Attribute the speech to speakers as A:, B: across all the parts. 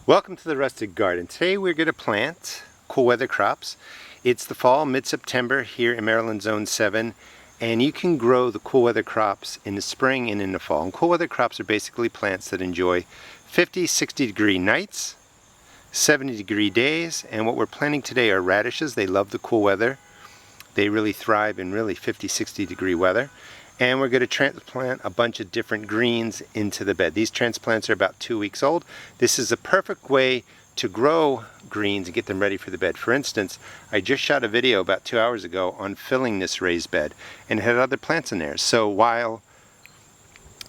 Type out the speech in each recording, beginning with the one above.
A: Welcome to the Rustic Garden. Today we're going to plant cool weather crops. It's the fall, mid-September here in Maryland Zone 7, and you can grow the cool weather crops in the spring and in the fall. And cool weather crops are basically plants that enjoy 50, 60 degree nights, 70 degree days, and what we're planting today are radishes. They love the cool weather. They really thrive in really 50, 60 degree weather. And we're going to transplant a bunch of different greens into the bed. These transplants are about 2 weeks old. This is a perfect way to grow greens and get them ready for the bed. For instance, I just shot a video about 2 hours ago on filling this raised bed, and it had other plants in there. So while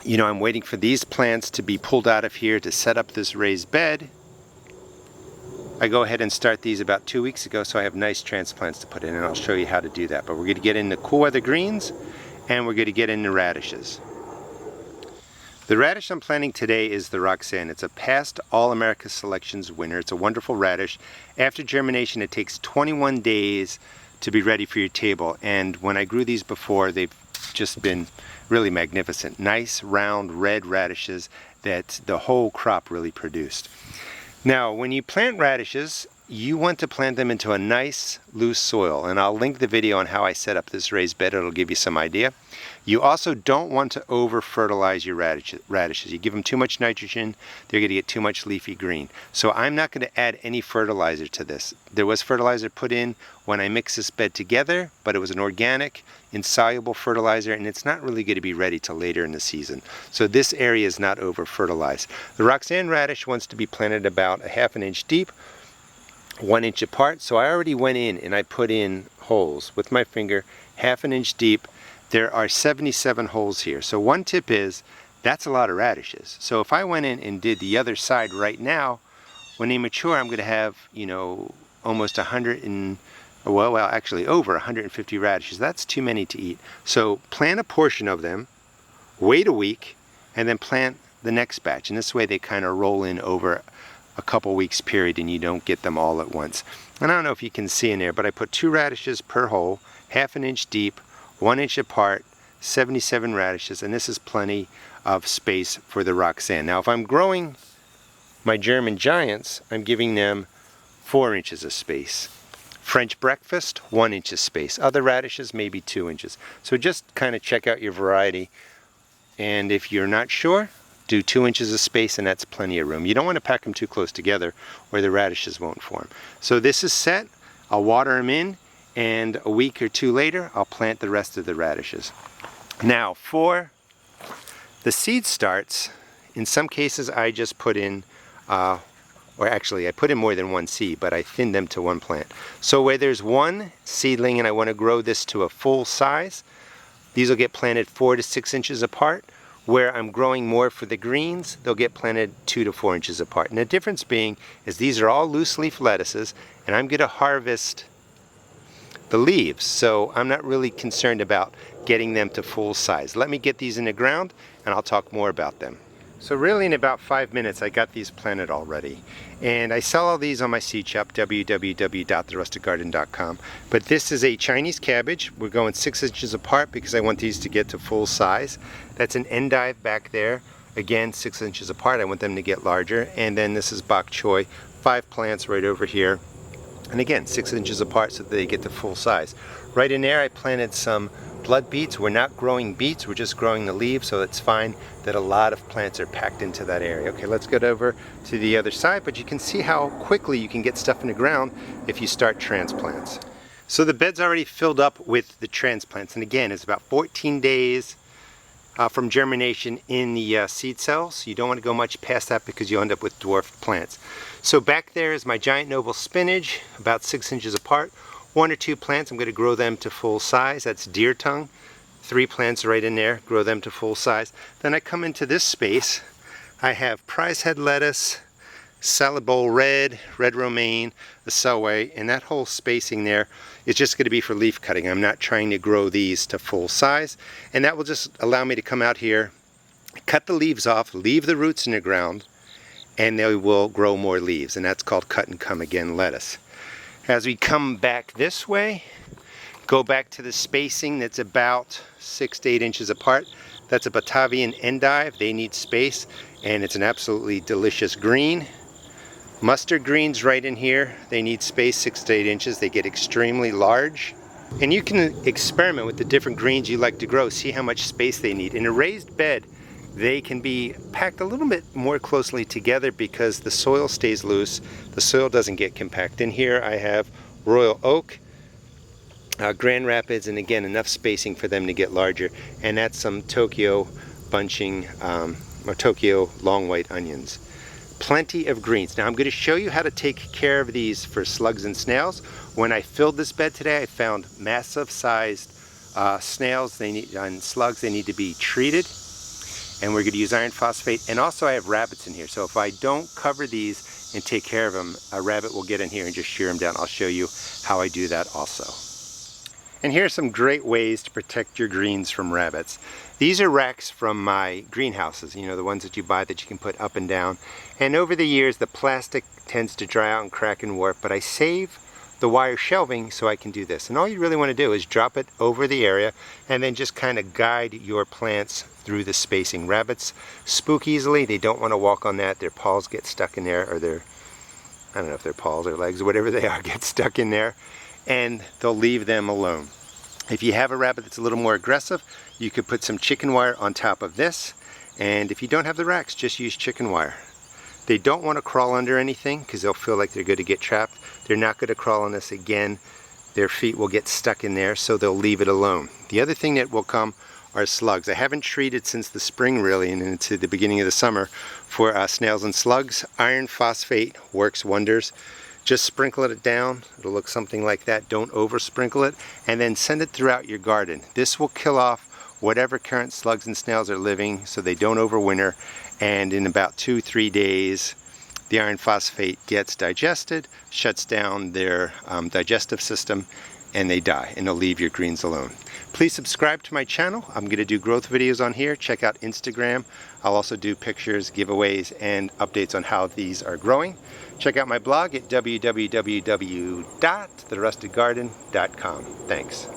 A: I'm waiting for these plants to be pulled out of here to set up this raised bed, I go ahead and start these about 2 weeks ago, so I have nice transplants to put in, and I'll show you how to do that. But we're going to get into cool weather greens, and we're going to get into radishes. The radish I'm planting today is the Roxanne. It's a past All-America Selections winner. It's a wonderful radish. After germination, it takes 21 days to be ready for your table. And when I grew these before, they've just been really magnificent. Nice, round, red radishes that the whole crop really produced. Now, when you plant radishes, you want to plant them into a nice, loose soil, and I'll link the video on how I set up this raised bed. It'll give you some idea. You also don't want to over-fertilize your radishes. You give them too much nitrogen, they're going to get too much leafy green. So I'm not going to add any fertilizer to this. There was fertilizer put in when I mixed this bed together, but it was an organic, insoluble fertilizer, and it's not really going to be ready till later in the season. So this area is not over-fertilized. The Roxanne radish wants to be planted about a ½ an inch deep, 1 inch apart. So I already went in and I put in holes with my finger, ½ an inch deep. There are 77 holes here. So one tip is, that's a lot of radishes. So if I went in and did the other side right now, when they mature, I'm going to have, almost 100 and, well, actually over 150 radishes. That's too many to eat. So plant a portion of them, wait a week, and then plant the next batch. And this way they kind of roll in over a couple weeks period and you don't get them all at once. And I don't know if you can see in there, but I put 2 radishes per hole, ½ an inch deep, 1 inch apart, 77 radishes, and this is plenty of space for the Roxanne. Now if I'm growing my German Giants, I'm giving them 4 inches of space. French Breakfast, 1 inch of space. Other radishes, maybe 2 inches. So just kind of check out your variety, and if you're not sure, do 2 inches of space, and that's plenty of room. You don't want to pack them too close together or the radishes won't form. So this is set. I'll water them in, and a week or two later I'll plant the rest of the radishes. Now for the seed starts, in some cases I just put in, or actually I put in more than one seed, but I thinned them to one plant. So where there's one seedling and I want to grow this to a full size, these will get planted 4 to 6 inches apart. Where I'm growing more for the greens, they'll get planted 2 to 4 inches apart. And the difference being is these are all loose leaf lettuces, and I'm going to harvest the leaves, so I'm not really concerned about getting them to full size. Let me get these in the ground and I'll talk more about them. So really in about 5 minutes I got these planted already, and I sell all these on my seed shop, www.therusticgarden.com. but this is a Chinese cabbage. We're going 6 inches apart because I want these to get to full size. That's an endive back there, again 6 inches apart. I want them to get larger. And then this is bok choy, 5 plants right over here, and again 6 inches apart so that they get to full size. Right in there I planted some blood beets. We're not growing beets, we're just growing the leaves, so it's fine that a lot of plants are packed into that area. Okay, let's get over to the other side, but you can see how quickly you can get stuff in the ground if you start transplants. So the bed's already filled up with the transplants, and again it's about 14 days from germination in the seed cells. You don't want to go much past that because you end up with dwarfed plants. So back there is my giant noble spinach, about 6 inches apart. 1 or 2 plants, I'm going to grow them to full size. That's deer tongue. 3 plants right in there, grow them to full size. Then I come into this space. I have prize head lettuce, salad bowl red, red romaine, the selway, and that whole spacing there is just going to be for leaf cutting. I'm not trying to grow these to full size, and that will just allow me to come out here, cut the leaves off, leave the roots in the ground, and they will grow more leaves, and that's called cut and come again lettuce. As we come back this way, go back to the spacing that's about 6 to 8 inches apart. That's a Batavian endive. They need space, and it's an absolutely delicious green. Mustard greens right in here, they need space 6 to 8 inches. They get extremely large. And you can experiment with the different greens you like to grow, see how much space they need. In a raised bed, they can be packed a little bit more closely together because the soil stays loose. The soil doesn't get compact. In here I have Royal Oak, Grand Rapids, and again enough spacing for them to get larger. And that's some Tokyo bunching or Tokyo long white onions. Plenty of greens. Now I'm going to show you how to take care of these for slugs and snails. When I filled this bed today, I found massive sized snails and slugs. They need to be treated, and we're going to use iron phosphate. And also I have rabbits in here, so if I don't cover these and take care of them, a rabbit will get in here and just shear them down. I'll show you how I do that also. And here are some great ways to protect your greens from rabbits. These are racks from my greenhouses, you know, the ones that you buy that you can put up and down. And over the years, the plastic tends to dry out and crack and warp, but I save the wire shelving so I can do this. And all you really want to do is drop it over the area and then just kind of guide your plants through the spacing. Rabbits spook easily. They don't want to walk on that. Their paws get stuck in there, or I don't know if their paws or legs or whatever they are get stuck in there, and they'll leave them alone. If you have a rabbit that's a little more aggressive, you could put some chicken wire on top of this, and if you don't have the racks, just use chicken wire. They don't want to crawl under anything because they'll feel like they're going to get trapped. They're not going to crawl on this again. Their feet will get stuck in there, so they'll leave it alone. The other thing that will come are slugs. I haven't treated since the spring really and into the beginning of the summer for snails and slugs. Iron phosphate works wonders. Just sprinkle it down. It'll look something like that. Don't over sprinkle it, and then send it throughout your garden. This will kill off whatever current slugs and snails are living so they don't overwinter, and in about 2-3 days the iron phosphate gets digested, shuts down their digestive system, and they die, and they'll leave your greens alone. Please subscribe to my channel. I'm going to do growth videos on here. Check out Instagram. I'll also do pictures, giveaways, and updates on how these are growing. Check out my blog at www.therustedgarden.com. Thanks.